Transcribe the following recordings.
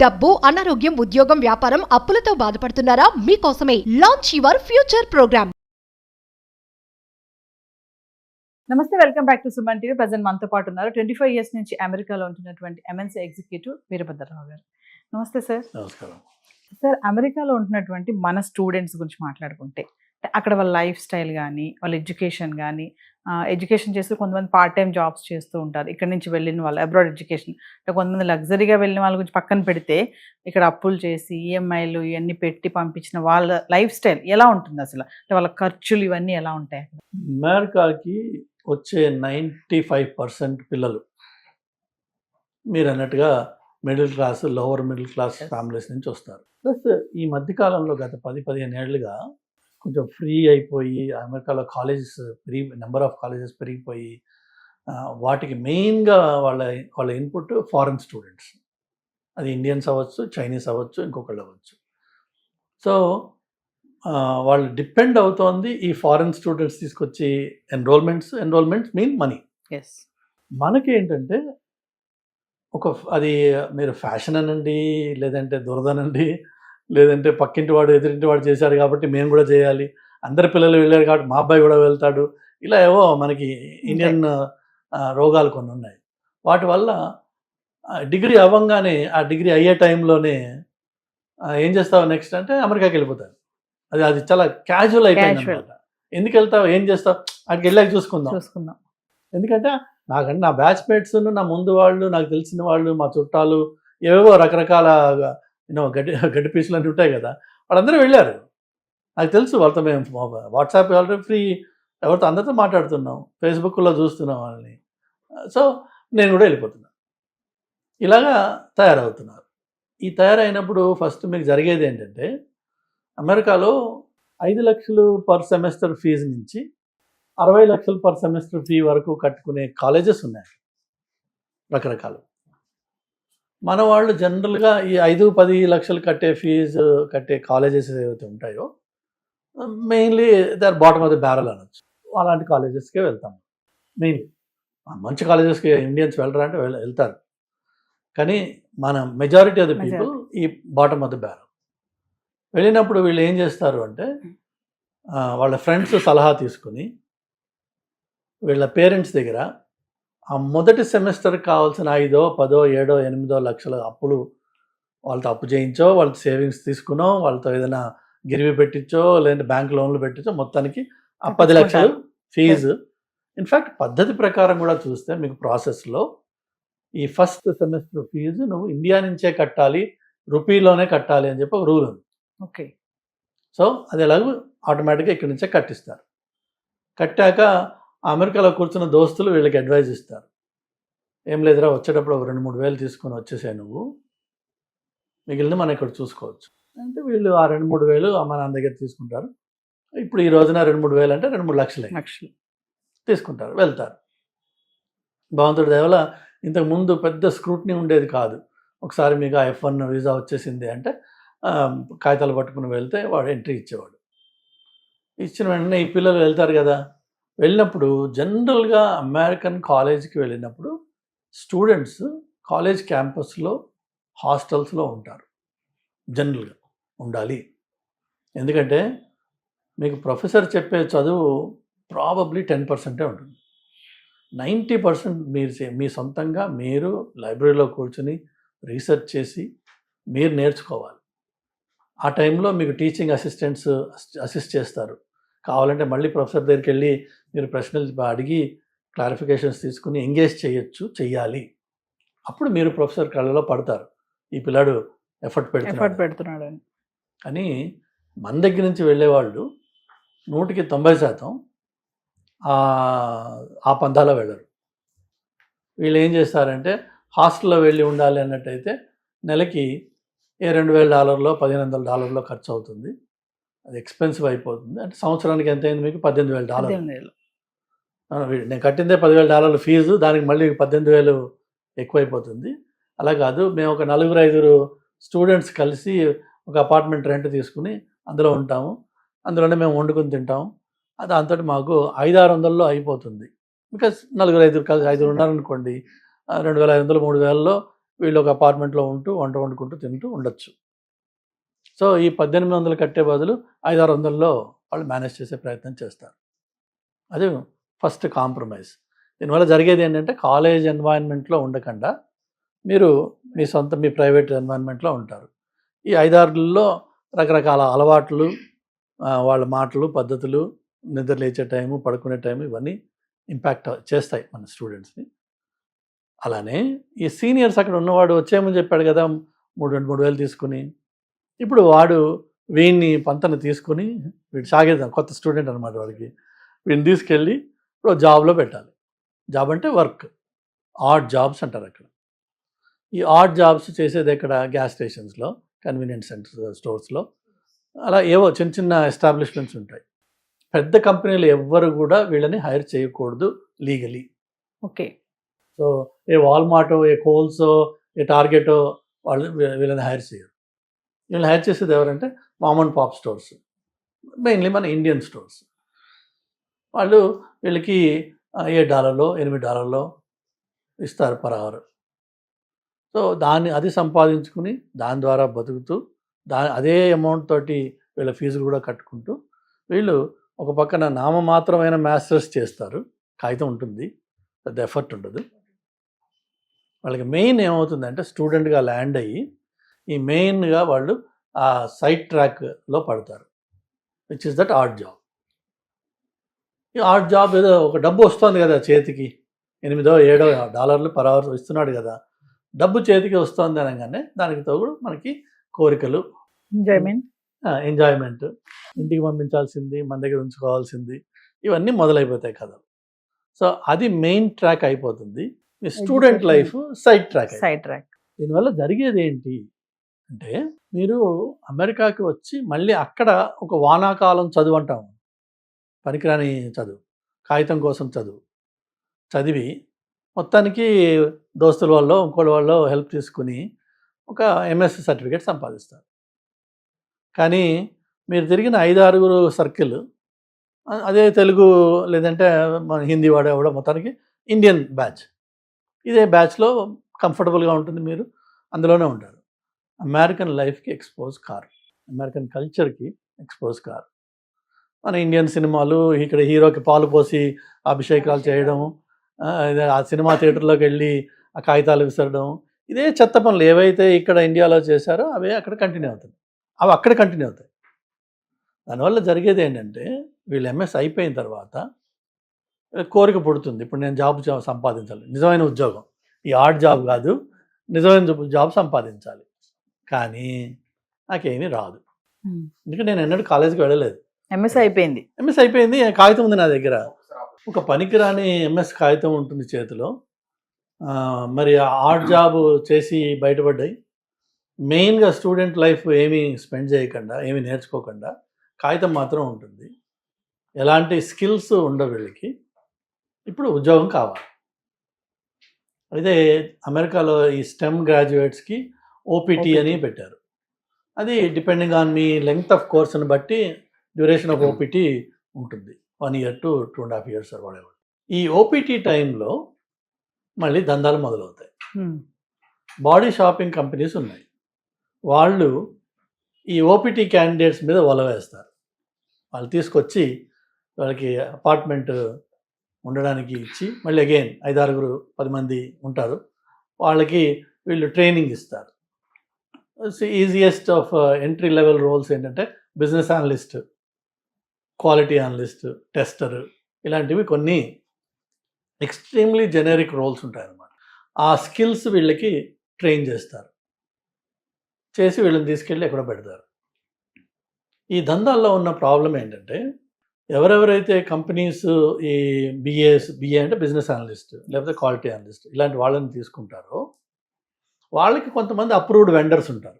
డబ్బు, అనారోగ్యం, ఉద్యోగం, వ్యాపారం, అప్పులతో బాధపడుతున్నారా? మీకోసమే లాంచ్ యువర్ ఫ్యూచర్ ప్రోగ్రామ్. నమస్తే, welcome back to Suman TV. Present మనతో పాటు ఉన్నారు 25 years నుంచి అమెరికాలో ఉంటున్నటువంటి ఎంఎన్సీ ఎగ్జిక్యూటివ్ వీరభద్రరావు గారు. నమస్తే సార్. నమస్కారం సార్, అమెరికాలో ఉంటున్నటువంటి మన స్టూడెంట్స్ గురించి మాట్లాడుకుంటే అక్కడ వాళ్ళ లైఫ్ స్టైల్ కానీ, వాళ్ళ ఎడ్యుకేషన్ కానీ, ఎడ్యుకేషన్ చేస్తూ కొంతమంది పార్ట్ టైం జాబ్స్ చేస్తూ ఉంటారు. ఇక్కడ నుంచి వెళ్ళిన వాళ్ళు అబ్రాడ్ ఎడ్యుకేషన్, కొంతమంది లగ్జరీగా వెళ్ళిన వాళ్ళ గురించి పక్కన పెడితే ఇక్కడ అప్పులు చేసి ఈఎంఐలు ఇవన్నీ పెట్టి పంపించిన వాళ్ళ లైఫ్ స్టైల్ ఎలా ఉంటుంది అసలు? అంటే వాళ్ళ ఖర్చులు ఇవన్నీ ఎలా ఉంటాయి? అమెరికాకి వచ్చే 95% పిల్లలు మీరు అన్నట్టుగా middle class, lower middle class families నుంచి వస్తారు. ప్లస్ ఈ మధ్యకాలంలో గత 10-15 ఏళ్ళుగా కొంచెం ఫ్రీ అయిపోయి అమెరికాలో కాలేజెస్ నెంబర్ ఆఫ్ కాలేజెస్ పెరిగిపోయి వాటికి మెయిన్గా వాళ్ళ ఇన్పుట్ ఫారెన్ స్టూడెంట్స్. అది ఇండియన్స్ అవ్వచ్చు, చైనీస్ అవ్వచ్చు, ఇంకొకళ్ళు అవ్వచ్చు. సో వాళ్ళు డిపెండ్ అవుతోంది ఈ ఫారెన్ స్టూడెంట్స్ తీసుకొచ్చి ఎన్రోల్మెంట్స్ మీన్ మనీ. ఎస్, మనకి ఏంటంటే అది మీరు ఫ్యాషన్ అనండి, లేదంటే దురదనండి, లేదంటే పక్కింటి వాడు ఎదురింటి వాడు చేశాడు కాబట్టి మేము కూడా చేయాలి, అందరి పిల్లలు వెళ్ళారు కాబట్టి మా అబ్బాయి కూడా వెళ్తాడు, ఇలా ఏవో మనకి ఇండియన్ రోగాలు కొన్ని ఉన్నాయి. వాటి వల్ల డిగ్రీ అవ్వంగానే ఆ డిగ్రీ అయ్యే టైంలోనే ఏం చేస్తావు నెక్స్ట్ అంటే అమెరికాకి వెళ్ళిపోతారు. అది చాలా క్యాజువల్ అయిపోయింది అనమాట. ఎందుకు వెళ్తావు, ఏం చేస్తావు, అక్కడికి వెళ్ళాక చూసుకుందాం. ఎందుకంటే నాకంటే నా బ్యాచ్ మేట్స్, నా ముందు వాళ్ళు, నాకు తెలిసిన వాళ్ళు, మా చుట్టాలు, ఏవేవో రకరకాల గడ్డి పీసులు అన్నీ ఉంటాయి కదా, వాళ్ళందరూ వెళ్ళారు. నాకు తెలుసు, వాళ్ళతో మేము వాట్సాప్ ఆల్రెడీ ఫ్రీ, ఎవరితో అందరితో మాట్లాడుతున్నాం, ఫేస్బుక్లో చూస్తున్నాం వాళ్ళని. సో నేను కూడా వెళ్ళిపోతున్నా. ఇలాగా తయారవుతున్నారు. ఈ తయారైనప్పుడు ఫస్ట్ మీకు జరిగేది ఏంటంటే, అమెరికాలో 5 లక్షలు పర్ సెమిస్టర్ ఫీజు నుంచి 60 లక్షలు పర్ సెమిస్టర్ ఫీ వరకు కట్టుకునే కాలేజెస్ ఉన్నాయి రకరకాలు. మన వాళ్ళు జనరల్గా ఈ 5-10 లక్షలు ఫీజు కట్టే కాలేజెస్ ఏవైతే ఉంటాయో mainly they are bottom of the barrel అనొచ్చు. అలాంటి కాలేజెస్కే వెళ్తాము. మెయిన్లీ మంచి కాలేజెస్కి ఇండియన్స్ వెళ్ళరా అంటే వెళ్తారు, కానీ మన మెజారిటీ ఆఫ్ ద పీపుల్ ఈ బాటమ్ ఆఫ్ ద బ్యారల్. వెళ్ళినప్పుడు వీళ్ళు ఏం చేస్తారు అంటే వాళ్ళ ఫ్రెండ్స్ సలహా తీసుకుని వీళ్ళ పేరెంట్స్ దగ్గర ఆ మొదటి సెమిస్టర్కి కావాల్సిన 5, 10, 7, 8 లక్షల అప్పులు వాళ్ళతో అప్పు చేయించో, వాళ్ళతో సేవింగ్స్ తీసుకునో, వాళ్ళతో ఏదైనా గిరివి పెట్టించో, లేదంటే బ్యాంక్ లోన్లు పెట్టించో, మొత్తానికి ఆ 10 లక్షలు ఫీజు. ఇన్ఫ్యాక్ట్ పద్ధతి ప్రకారం కూడా చూస్తే మీకు ప్రాసెస్లో ఈ ఫస్ట్ సెమిస్టర్ ఫీజు నువ్వు ఇండియా నుంచే కట్టాలి, రూపీలోనే కట్టాలి అని చెప్పి ఒక రూల్ ఉంది. ఓకే. సో అది ఎలాగో ఆటోమేటిక్గా ఇక్కడి నుంచే కట్టిస్తారు. కట్టాక అమెరికాలో కూర్చున్న దోస్తులు వీళ్ళకి అడ్వైజ్ ఇస్తారు, ఏం లేదురా వచ్చేటప్పుడు ఒక 2-3 వేలు తీసుకొని వచ్చేసాయి, నువ్వు మిగిలిన మనం ఇక్కడ చూసుకోవచ్చు అంటే వీళ్ళు ఆ 2-3 వేలు అమ్మ నాన్న దగ్గర తీసుకుంటారు. ఇప్పుడు ఈ రోజున 2-3 వేలు అంటే 2-3 లక్షలు తీసుకుంటారు, వెళ్తారు. భగవంతుడి దయవల్ల ఇంతకుముందు పెద్ద స్క్రూట్నీ ఉండేది కాదు. ఒకసారి మీకు ఆ F1 వీసా వచ్చేసింది అంటే కాగితాలు పట్టుకుని వెళ్తే వాడు ఎంట్రీ ఇచ్చేవాడు. ఇచ్చిన వెంటనే ఈ పిల్లలు వెళ్తారు కదా, వెళ్ళినప్పుడు జనరల్గా అమెరికన్ కాలేజ్కి వెళ్ళినప్పుడు స్టూడెంట్స్ కాలేజ్ క్యాంపస్లో హాస్టల్స్లో ఉంటారు. జనరల్గా ఉండాలి, ఎందుకంటే మీకు ప్రొఫెసర్ చెప్పే చదువు ప్రాబబ్లీ 10% ఉంటుంది. 90% మీ సొంతంగా మీరు లైబ్రరీలో కూర్చొని రీసెర్చ్ చేసి మీరు నేర్చుకోవాలి. ఆ టైంలో మీకు టీచింగ్ అసిస్టెంట్స్ అసిస్ట్ చేస్తారు. కావాలంటే మళ్ళీ ప్రొఫెసర్ దగ్గరికి వెళ్ళి మీరు ప్రశ్నలు అడిగి క్లారిఫికేషన్స్ తీసుకుని ఎంగేజ్ చెయ్యాలి. అప్పుడు మీరు ప్రొఫెసర్ కళ్ళలో పడతారు, ఈ పిల్లాడు ఎఫర్ట్ పెడుతున్నాడు అని. కానీ మన దగ్గర నుంచి వెళ్ళేవాళ్ళు 100% ఆ పందాలో వెళ్ళరు. వీళ్ళు ఏం చేస్తారంటే హాస్టల్లో వెళ్ళి ఉండాలి అన్నట్టయితే నెలకి $2,000, $1,500 ఖర్చు అవుతుంది. అది ఎక్స్పెన్సివ్ అయిపోతుంది. అంటే సంవత్సరానికి ఎంత అయింది మీకు? $18,000. నేను కట్టిందే $10,000 ఫీజు, దానికి మళ్ళీ 18,000 ఎక్కువైపోతుంది. అలా కాదు, మేము ఒక 4-5 స్టూడెంట్స్ కలిసి ఒక అపార్ట్మెంట్ రెంట్ తీసుకుని అందులో ఉంటాము, అందులోనే మేము వండుకొని తింటాము, దాంతో మాకు 500-600లో అయిపోతుంది. బికాస్ 4-5 ఉన్నారనుకోండి, 2,500, 3,000లో వీళ్ళు ఒక అపార్ట్మెంట్లో ఉంటూ వంట వండుకుంటూ తింటూ ఉండొచ్చు. సో ఈ 1800 కట్టే బదులు 500-600లో వాళ్ళు మేనేజ్ చేసే ప్రయత్నం చేస్తారు. అది ఫస్ట్ కాంప్రమైజ్. దీనివల్ల జరిగేది ఏంటంటే కాలేజ్ ఎన్వైరన్మెంట్లో ఉండకుండా మీరు మీ ప్రైవేట్ ఎన్వైరన్మెంట్లో ఉంటారు. ఈ 5-6లో రకరకాల అలవాట్లు, వాళ్ళ మాటలు, పద్ధతులు, నిద్ర లేచే టైము, పడుకునే టైము ఇవన్నీ ఇంపాక్ట్ చేస్తాయి మన స్టూడెంట్స్ని. అలానే ఈ సీనియర్స్ అక్కడ ఉన్నవాడు వచ్చేయమని చెప్పాడు కదా 3,000 తీసుకుని, ఇప్పుడు వాడు వీడిని పంతను తీసుకుని వీడు సాగేద్దాం, కొత్త స్టూడెంట్ అనమాట వాడికి, వీడిని తీసుకెళ్ళి ఇప్పుడు జాబ్లో పెట్టాలి. జాబ్ అంటే వర్క్, ఆడ్ జాబ్స్ అంటారు అక్కడ. ఈ ఆడ్ జాబ్స్ చేసేది ఎక్కడ? గ్యాస్ స్టేషన్స్లో, కన్వీనియన్స్ స్టోర్స్లో, అలా ఏవో చిన్న చిన్న ఎస్టాబ్లిష్మెంట్స్ ఉంటాయి. పెద్ద కంపెనీలు ఎవ్వరు కూడా వీళ్ళని హైర్ చేయకూడదు లీగలీ. ఓకే. సో ఏ వాల్మార్టో, ఏ కోల్సో, ఏ టార్గెటో వాళ్ళు వీళ్ళని హైర్ చేయరు. వీళ్ళని హైర్ చేసేది ఎవరంటే mom and pop stores, mainly మన ఇండియన్ స్టోర్స్. వాళ్ళు వీళ్ళకి $7, $8 ఇస్తారు పర్ అవర్. సో అది సంపాదించుకుని దాని ద్వారా బతుకుతూ అదే అమౌంట్ తోటి వీళ్ళ ఫీజులు కూడా కట్టుకుంటూ వీళ్ళు ఒక పక్కన నామమాత్రమైన మాస్టర్స్ చేస్తారు. కాగితం ఉంటుంది, పెద్ద ఎఫర్ట్ ఉండదు. వాళ్ళకి మెయిన్ ఏమవుతుందంటే స్టూడెంట్గా ల్యాండ్ అయ్యి ఈ మెయిన్గా వాళ్ళు ఆ సైడ్ ట్రాక్లో పడతారు, which is that art job. ఈ ఆర్ట్ జాబ్ ఏదో ఒక డబ్బు వస్తుంది కదా చేతికి, $8-7 పర్ అవర్ ఇస్తున్నాడు కదా, డబ్బు చేతికి వస్తుంది అనగానే దానికి తోడు మనకి కోరికలు, ఎంజాయ్మెంట్, ఇంటికి పంపించాల్సింది, మన దగ్గర ఉంచుకోవాల్సింది, ఇవన్నీ మొదలైపోతాయి కదా. సో అది మెయిన్ ట్రాక్ అయిపోతుంది. మీ స్టూడెంట్ లైఫ్ సైడ్ ట్రాక్. దీనివల్ల జరిగేది ఏంటి అంటే మీరు అమెరికాకి వచ్చి మళ్ళీ అక్కడ ఒక వానాకాలం చదువు అంటాము, పనికిరాని చదువు, కాగితం కోసం చదివి మొత్తానికి దోస్తుల వల్ల ఇంకోళ్ళ వల్ల హెల్ప్ తీసుకుని ఒక ఎంఎస్సి సర్టిఫికేట్ సంపాదిస్తారు. కానీ మీరు తిరిగిన 5-6 సర్కిల్ అదే తెలుగు లేదంటే మన హిందీ వాడే కూడా మొత్తానికి ఇండియన్ బ్యాచ్. ఇదే బ్యాచ్లో కంఫర్టబుల్గా ఉంటుంది, మీరు అందులోనే ఉంటారు. అమెరికన్ లైఫ్కి ఎక్స్పోజ్ కారు, అమెరికన్ కల్చర్కి ఎక్స్పోజ్ కారు. మన ఇండియన్ సినిమాలు, ఇక్కడ హీరోకి పాలు పోసి అభిషేకాలు చేయడం, ఆ సినిమా థియేటర్లోకి వెళ్ళి ఆ కాగితాలు విసరడం, ఇదే చెత్త పనులు ఏవైతే ఇక్కడ ఇండియాలో చేశారో అవే అక్కడ కంటిన్యూ అవుతుంది, అవి అక్కడ కంటిన్యూ అవుతాయి. దానివల్ల జరిగేది ఏంటంటే వీళ్ళు ఎంఎస్ అయిపోయిన తర్వాత కోరిక పుడుతుంది, ఇప్పుడు నేను జాబ్ సంపాదించాలి, నిజమైన ఉద్యోగం, ఈ ఆర్ట్ జాబ్ కాదు, నిజమైన జాబ్ సంపాదించాలి. కానీ నాకేమీ రాదు, ఎందుకంటే నేను ఎన్నడూ కాలేజీకి వెళ్ళలేదు. ఎంఎస్ అయిపోయింది, కాగితం ఉంది నా దగ్గర, ఒక పనికిరాని ఎంఎస్ కాగితం ఉంటుంది చేతిలో. మరి ఆర్ట్ జాబ్ చేసి బయటపడ్డాయి. మెయిన్గా స్టూడెంట్ లైఫ్ ఏమీ స్పెండ్ చేయకుండా, ఏమీ నేర్చుకోకుండా కాగితం మాత్రం ఉంటుంది, ఎలాంటి స్కిల్స్ ఉండవు వీళ్ళకి. ఇప్పుడు ఉద్యోగం కావాలి. అయితే అమెరికాలో ఈ స్టెమ్ గ్రాడ్యుయేట్స్కి ఓపీటీ అని పెట్టారు. అది డిపెండింగ్ ఆన్ మీ లెంగ్త్ ఆఫ్ కోర్స్ని బట్టి డ్యూరేషన్ ఆఫ్ ఓపీటీ ఉంటుంది, 1 year to 2.5 years or whatever. ఈ ఓపీటీ టైంలో మళ్ళీ దందాలు మొదలవుతాయి. బాడీ షాపింగ్ కంపెనీస్ ఉన్నాయి, వాళ్ళు ఈ ఓపీటీ క్యాండిడేట్స్ మీద వల వేస్తారు. వాళ్ళు తీసుకొచ్చి వాళ్ళకి అపార్ట్మెంట్ ఉండడానికి ఇచ్చి మళ్ళీ అగైన్ 5-6-10 మంది ఉంటారు, వాళ్ళకి వీళ్ళు ట్రైనింగ్ ఇస్తారు. Easiest of entry level roles ఏంటంటే business analyst, quality analyst, tester, ఇలాంటివి కొన్ని ఎక్స్ట్రీమ్లీ జెనరిక్ రోల్స్ ఉంటాయన్నమాట. ఆ స్కిల్స్ వీళ్ళకి ట్రైన్ చేస్తారు, చేసి వీళ్ళని తీసుకెళ్ళి ఎక్కడో పెడతారు. ఈ దందాల్లో ఉన్న ప్రాబ్లం ఏంటంటే ఎవరెవరైతే కంపెనీస్ ఈ బిఏ అంటే బిజినెస్ అనలిస్ట్ లేకపోతే క్వాలిటీ అనలిస్ట్ ఇలాంటి వాళ్ళని తీసుకుంటారో వాళ్ళకి కొంతమంది అప్రూవ్డ్ వెండర్స్ ఉంటారు.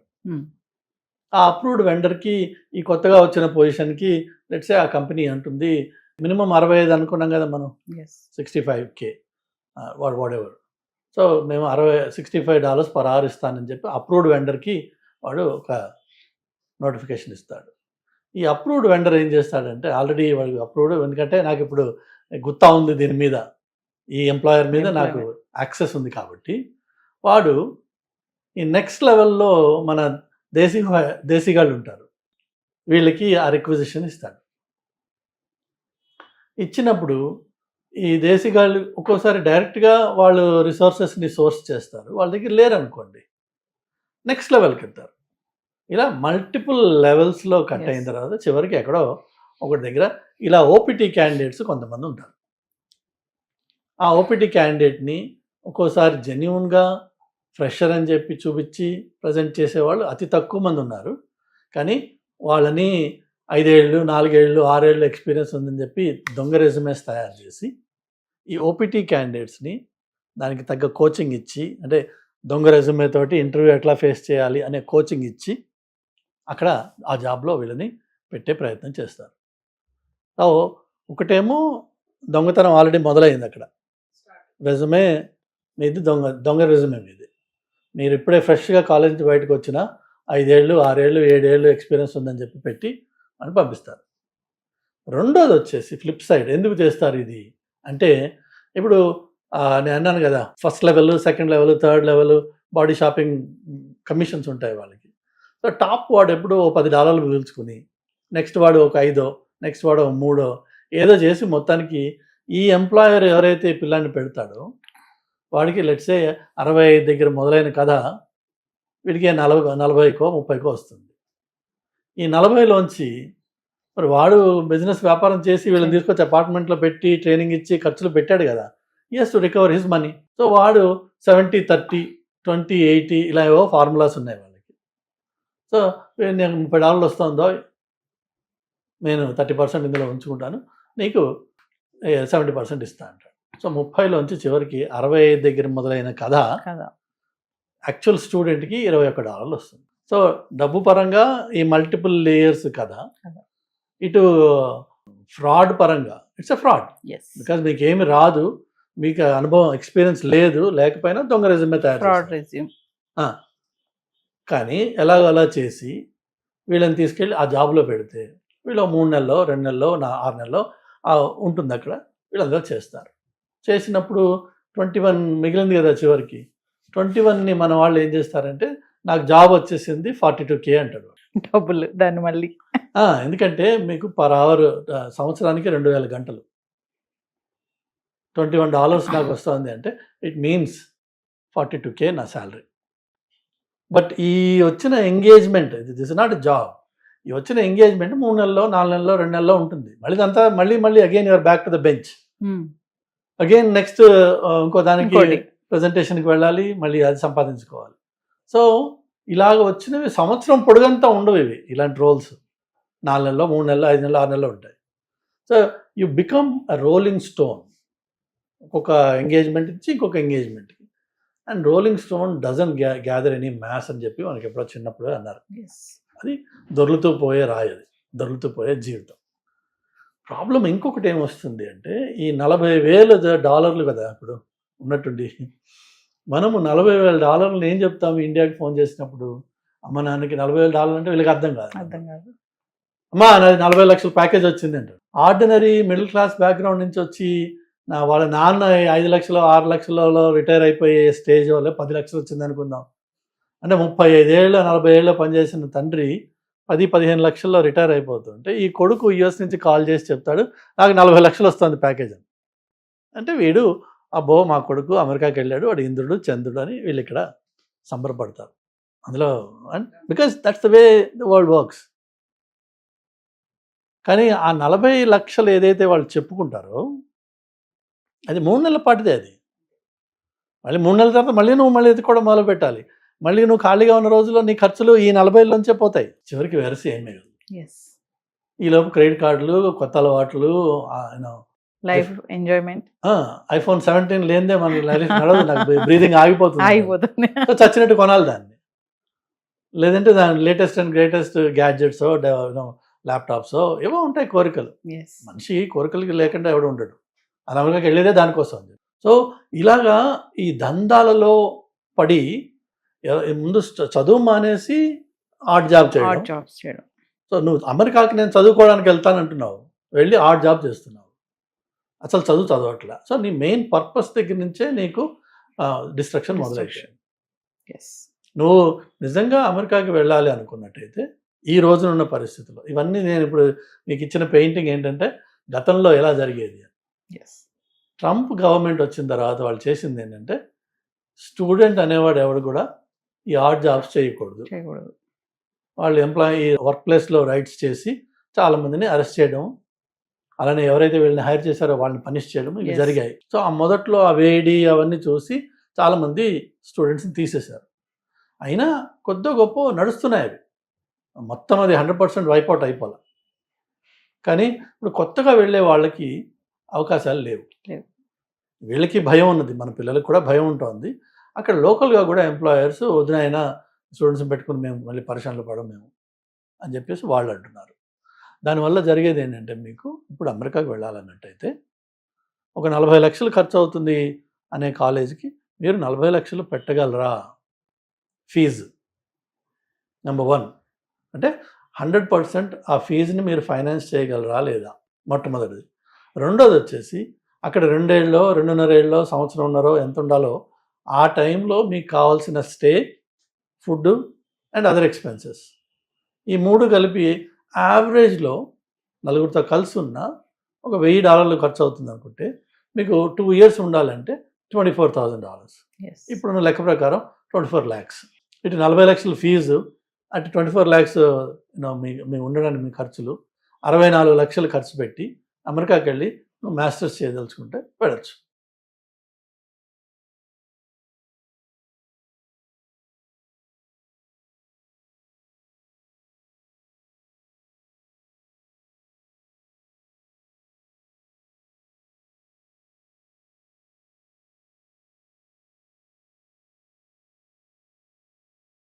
ఆ అప్రూవ్డ్ వెండర్కి ఈ కొత్తగా వచ్చిన పొజిషన్కి లెట్సే ఆ కంపెనీ అంటుంది మినిమం 65 అనుకున్నాం కదా మనం, 65K వాట్ ఎవర్. సో మేము $65 per hour ఇస్తానని చెప్పి అప్రూవ్డ్ వెండర్కి వాడు ఒక నోటిఫికేషన్ ఇస్తాడు. ఈ అప్రూవ్డ్ వెండర్ ఏం చేస్తాడంటే ఆల్రెడీ వాడికి అప్రూవ్డ్, ఎందుకంటే నాకు ఇప్పుడు గుత్తా ఉంది దీని మీద, ఈ ఎంప్లాయర్ మీద నాకు యాక్సెస్ ఉంది కాబట్టి వాడు ఈ నెక్స్ట్ లెవెల్లో మన దేశీగాళ్ళు ఉంటారు, వీళ్ళకి ఆ రిక్విజిషన్ ఇస్తాడు. ఇచ్చినప్పుడు ఈ దేశీగాళ్ళు ఒక్కోసారి డైరెక్ట్గా వాళ్ళు రిసోర్సెస్ని సోర్స్ చేస్తారు, వాళ్ళ దగ్గర లేరు అనుకోండి, నెక్స్ట్ లెవెల్కి వెళ్తారు. ఇలా మల్టిపుల్ లెవెల్స్లో కట్ అయిన తర్వాత చివరికి ఎక్కడో ఒకటి దగ్గర ఇలా ఓపీటీ క్యాండిడేట్స్ కొంతమంది ఉంటారు. ఆ ఓపీటీ క్యాండిడేట్ని ఒక్కోసారి జెన్యూన్గా ఫ్రెషర్ అని చెప్పి చూపించి ప్రజెంట్ చేసేవాళ్ళు అతి తక్కువ మంది ఉన్నారు. కానీ వాళ్ళని 5 ఏళ్ళు 4 ఏళ్ళు 6 ఏళ్ళు ఎక్స్పీరియన్స్ ఉందని చెప్పి దొంగ రెజ్యూమేస్ తయారు చేసి ఈ ఓపీటీ క్యాండిడేట్స్ని దానికి తగ్గ కోచింగ్ ఇచ్చి, అంటే దొంగ రెజ్యూమే తోటి ఇంటర్వ్యూ ఎట్లా ఫేస్ చేయాలి అనే కోచింగ్ ఇచ్చి అక్కడ ఆ జాబ్లో వీళ్ళని పెట్టే ప్రయత్నం చేస్తారు. సో ఒకటేమో దొంగతనం ఆల్రెడీ మొదలైంది, అక్కడ రెజ్యూమే మీది దొంగ రెజ్యూమే మీది. మీరు ఇప్పుడే ఫ్రెష్గా కాలేజ్ నుంచి బయటకు వచ్చిన 5 ఏళ్ళు 6 ఏళ్ళు 7 ఏళ్ళు ఎక్స్పీరియన్స్ ఉందని చెప్పి పెట్టి అని పంపిస్తారు. రెండోది వచ్చేసి ఫ్లిప్ సైడ్. ఎందుకు చేస్తారు ఇది అంటే, ఇప్పుడు నేను అన్నాను కదా, first level, second level, third level body shopping commissions ఉంటాయి వాళ్ళకి. సో టాప్ వాడు ఎప్పుడు $10 మిగుల్చుకుని, నెక్స్ట్ వాడు ఒక 5, నెక్స్ట్ వాడు 3 ఏదో చేసి మొత్తానికి ఈ ఎంప్లాయర్ ఎవరైతే ఈ పిల్లాన్ని పెడతాడో వాడికి లెట్సే 65 దగ్గర మొదలైన కథ వీడికి 40కో 30కో వస్తుంది. ఈ 40లోంచి మరి వాడు బిజినెస్ వ్యాపారం చేసి వీళ్ళని తీసుకొచ్చి అపార్ట్మెంట్లో పెట్టి ట్రైనింగ్ ఇచ్చి ఖర్చులు పెట్టాడు కదా, he has to recover his money. So వాడు 70-30, 20-80 ఇలా ఏవో ఫార్ములాస్ ఉన్నాయి వాళ్ళకి. సో నేను $30 వస్తుందో నేను 30% ఇందులో ఉంచుకుంటాను, నీకు 70% ఇస్తా అంటాడు. సో 30లోంచి చివరికి 65 దగ్గర మొదలైన కథ యాక్చువల్ స్టూడెంట్కి $21 వస్తుంది. సో డబ్బు పరంగా ఈ మల్టిపుల్ లేయర్స్ కథ, ఇటు ఫ్రాడ్ పరంగా ఇట్స్ ఎ ఫ్రాడ్. బికాజ్ మీకు ఏమి రాదు, మీకు అనుభవం ఎక్స్పీరియన్స్ లేదు, లేకపోయినా దొంగ రెజ్యూమే తయారు. కానీ ఎలాగో అలా చేసి వీళ్ళని తీసుకెళ్ళి ఆ జాబ్లో పెడితే వీళ్ళు 3 నెలలో 2 నెలలో 6 నెలలో ఉంటుంది అక్కడ, వీళ్ళందరూ చేస్తారు. చేసినప్పుడు 21 మిగిలింది కదా, చివరికి 21ని మన వాళ్ళు ఏం చేస్తారంటే, నాకు జాబ్ వచ్చేసింది 42K అంటాడు. డబ్బులు దాన్ని మళ్ళీ ఎందుకంటే మీకు పర్ అవర్ సంవత్సరానికి 2000 గంటలు, $21 నాకు వస్తుంది అంటే ఇట్ మీన్స్ 42K నా శాలరీ. బట్ ఈ వచ్చిన engagement, this is not a job, ఈ వచ్చిన ఎంగేజ్మెంట్ 3 నెలల్లో 4 నెలల్లో 2 నెలల్లో ఉంటుంది. మళ్ళీ again your back to the bench, again next ఇంకో దానికి ప్రజెంటేషన్కి వెళ్ళాలి, మళ్ళీ అది సంపాదించుకోవాలి. సో ఇలాగ వచ్చినవి సంవత్సరం పొడుగంతా ఉండవు ఇవి, ఇలాంటి రోల్స్ 4 నెలల్లో 3 నెలల్లో 5 నెలల్లో 6 నెలల్లో ఉంటాయి. So you become a rolling stone, ఒక్కొక్క ఎంగేజ్మెంట్ ఇచ్చి ఇంకొక ఎంగేజ్మెంట్కి. And rolling stone doesn't gather any mass అని చెప్పి మనకి ఎప్పుడో చిన్నప్పుడు అన్నారు. అది దొర్లుతూ పోయే రాయి, అది దొర్లుతూ పోయే జీవితం. ప్రాబ్లం ఇంకొకటి ఏమొస్తుంది అంటే, ఈ $40,000 కదా ఇప్పుడు ఉన్నట్టుండి, మనము $40,000 ఏం చెప్తాము ఇండియాకి ఫోన్ చేసినప్పుడు, అమ్మ నాన్నకి $40,000 అంటే వీళ్ళకి అర్థం కాదు. అమ్మా నాది 40 లక్షల ప్యాకేజ్ వచ్చింది అంటారు. ఆర్డినరీ మిడిల్ క్లాస్ బ్యాక్గ్రౌండ్ నుంచి వచ్చి వాళ్ళ నాన్న 5 లక్షలు 6 లక్షలలో రిటైర్ అయిపోయే స్టేజ్ వల్ల 10 లక్షలు వచ్చింది అనుకుందాం. అంటే 35 ఏళ్ళు 40 ఏళ్ళు పనిచేసిన తండ్రి 10-15 లక్షల్లో రిటైర్ అయిపోతుంటే, ఈ కొడుకు US నుంచి కాల్ చేసి చెప్తాడు నాకు 40 లక్షలు వస్తుంది ప్యాకేజ్ అని. అంటే వీడు అబ్బో మా కొడుకు అమెరికాకి వెళ్ళాడు, వాడు ఇంద్రుడు చంద్రుడు అని వీళ్ళు ఇక్కడ సంబరపడతారు అందులో. And because that's the way the world works. కానీ ఆ 40 లక్షలు ఏదైతే వాళ్ళు చెప్పుకుంటారో అది 3 నెలల పాటిదే. అది మళ్ళీ 3 నెలల తర్వాత మళ్ళీ ఎత్తుకోవడం మొదలు పెట్టాలి. మళ్ళీ నువ్వు ఖాళీగా ఉన్న రోజుల్లో నీ ఖర్చులు ఈ 40లోంచే పోతాయి. చివరికి వెరసి ఏం మిగలదు. ఈలోపు క్రెడిట్ కార్డులు, కొత్త అలవాట్లు, లైఫ్ ఎంజాయ్మెంట్. iPhone 17 లేనిదే మన లైఫ్ నడవదు, నాకు బ్రీదింగ్ ఆగిపోతుంది. చచ్చినట్టు కొనాలి దాన్ని, లేదంటే దాని latest and greatest gadgets, laptops ఏవో ఉంటాయి కోరికలు. మనిషి కోరికలకి లేకుండా ఎవడు ఉండడు, అమెరికాకి వెళ్ళేదే దానికోసం. సో ఇలాగా ఈ దందాలలో పడి ముందు చదువు మానేసి ఆర్ట్ జాబ్ చేయడం. సో నువ్వు అమెరికాకి నేను చదువుకోవడానికి వెళ్తానంటున్నావు, వెళ్ళి ఆర్ట్ జాబ్ చేస్తున్నావు, అసలు చదవట్లా. సో నీ మెయిన్ పర్పస్ దగ్గర నుంచే నీకు డిస్ట్రక్షన్ మొదలైపోయింది. నువ్వు నిజంగా అమెరికాకి వెళ్ళాలి అనుకున్నట్టయితే ఈ రోజునున్న పరిస్థితుల్లో ఇవన్నీ నేను ఇప్పుడు మీకు ఇచ్చిన పెయింటింగ్ ఏంటంటే గతంలో ఎలా జరిగేది. ఎస్. ట్రంప్ గవర్నమెంట్ వచ్చిన తర్వాత వాళ్ళు చేసింది ఏంటంటే స్టూడెంట్ అనేవాడు ఎవడు కూడా ఈ ఆడ్ జాబ్స్ చేయకూడదు. చేయకూడదు. వాళ్ళు ఎంప్లాయీ వర్క్ ప్లేస్లో రైట్స్ చేసి చాలామందిని అరెస్ట్ చేయడం, అలానే ఎవరైతే వీళ్ళని హైర్ చేశారో వాళ్ళని పనిష్ చేయడం ఇవి Yes. జరిగాయి. సో ఆ మొదట్లో ఆ వేడి అవన్నీ చూసి చాలామంది స్టూడెంట్స్ని తీసేశారు. అయినా కొద్ది గొప్ప నడుస్తున్నాయి అవి. మొత్తం అది 100% వైపౌట్ అయిపోలే. కానీ ఇప్పుడు కొత్తగా వెళ్ళే వాళ్ళకి అవకాశాలు లేవు. లేవు. వీళ్ళకి భయం ఉన్నది, మన పిల్లలకు కూడా భయం ఉంటుంది. అక్కడ లోకల్గా కూడా ఎంప్లాయర్స్ వదినైనా స్టూడెంట్స్ని పెట్టుకుని మేము మళ్ళీ పరిశ్రమలు పడం మేము అని చెప్పేసి వాళ్ళు అంటున్నారు. దానివల్ల జరిగేది ఏంటంటే మీకు ఇప్పుడు అమెరికాకి వెళ్ళాలన్నట్టయితే ఒక 40 లక్షలు ఖర్చు అవుతుంది అనే కాలేజీకి మీరు 40 లక్షలు పెట్టగలరా ఫీజు? నెంబర్ 1 అంటే 100% ఆ ఫీజుని మీరు ఫైనాన్స్ చేయగలరా లేదా మొట్టమొదటిది. రెండోది వచ్చేసి అక్కడ 2 ఏళ్ళో 2.5 ఏళ్ళో సంవత్సరంన్నరో ఎంత ఉండాలో ఆ టైంలో మీకు కావాల్సిన stay, food and other expenses ఈ 3 కలిపి యావరేజ్లో నలుగురితో కలిసి ఉన్న ఒక $1000 ఖర్చు అవుతుంది అనుకుంటే మీకు 2 years ఉండాలంటే $24,000. ఎస్. ఇప్పుడున్న లెక్క ప్రకారం 24 lakhs. ఇటు 40 లక్షల ఫీజు, అటు 24 lakhs మీ ఉండడానికి మీ ఖర్చులు, 64 లక్షలు ఖర్చు పెట్టి అమెరికాకి వెళ్ళి నువ్వు మాస్టర్స్ చేయదలుచుకుంటే వెళ్ళచ్చు.